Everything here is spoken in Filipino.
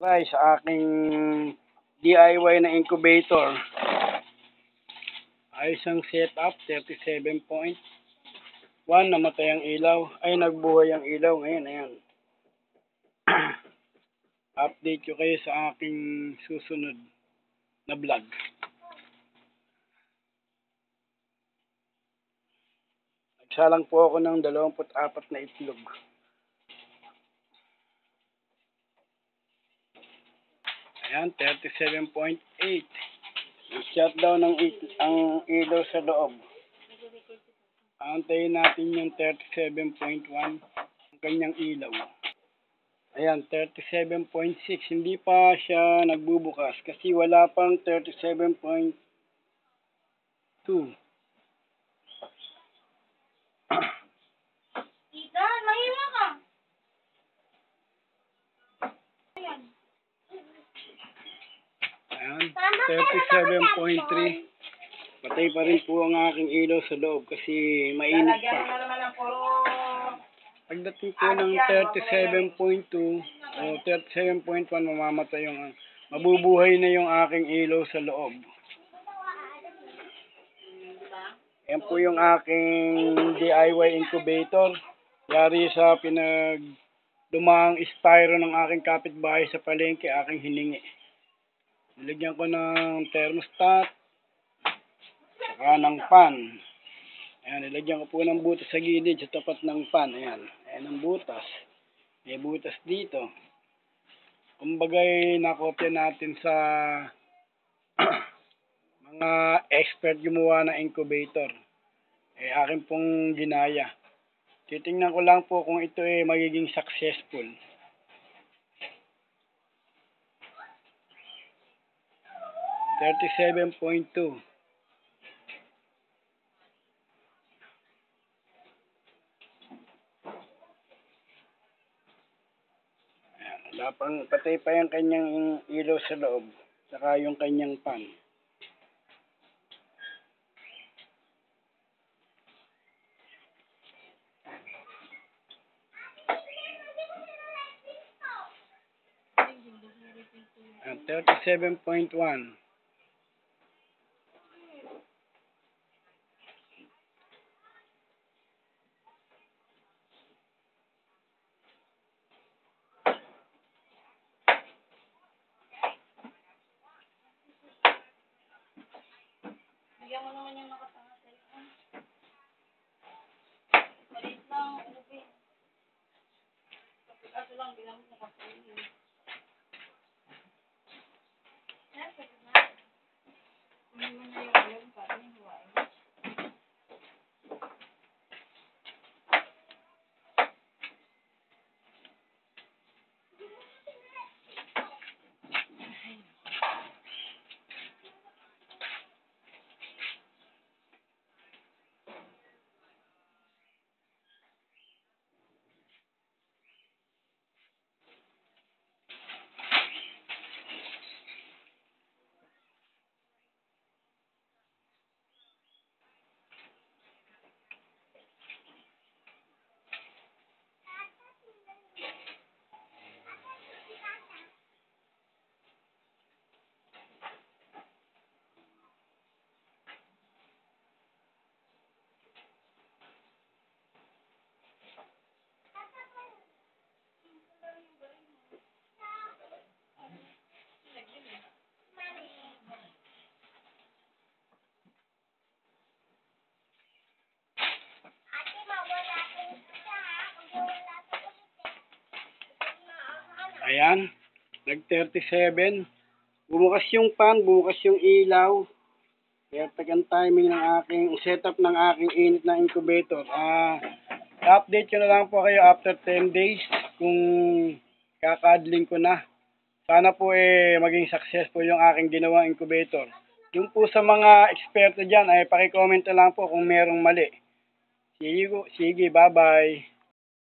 Try sa aking DIY na incubator. Ayos ang setup, 37.1, namatay ang ilaw. Ay, nagbuhay ang ilaw ngayon, ayan. Update ko kayo sa aking susunod na vlog. Nagsalang po ako ng 24 na itlog. Ayan, 37.8. Shutdown ang ilaw sa loob. Antayin natin yung 37.1 ang kanyang ilaw. Ayan, 37.6. Hindi pa siya nagbubukas kasi wala pang 37.2. Itan, mahima ka. Ayan, 37.3. Patay pa rin po ang aking ilaw sa loob kasi mainit pa. Pagdating po ng 37.2 o 37.1, mamamatay yung, mabubuhay na yung aking ilaw sa loob. Yan po yung aking DIY incubator. Yari sa pinagdumaang styro ng aking kapitbahay sa palengke, aking hiningi. Nilagyan ko ng thermostat, saka ng fan. Ayan, nilagyan ko po ng butas sa gilid sa tapat ng fan. Ayan, ayan ang butas. May butas dito. Kumbagay, nakopya natin sa mga expert gumawa ng incubator. Akin pong ginaya. Titingnan ko lang po kung ito magiging successful. .2. Patay pa yung kanyang ilaw sa loob, saka yung kanyang pan. At 37.1. Bigyan mo naman yung nakatanga sa iyo. Malit lang, ubi. Kaso lang, bilang mo nakapuli. Nasa na. Kunin mo na yung alam para yung huwain. Ayan, nag-37. Bumukas yung pan, bumukas yung ilaw. Perfect ang timing ng aking setup ng aking init na incubator. Update ko na lang po kayo after 10 days kung kakadling ko na. Sana po maging successful yung aking ginawang incubator. Yung po sa mga eksperto dyan, paki-comment na lang po kung merong mali. Sige, bye-bye.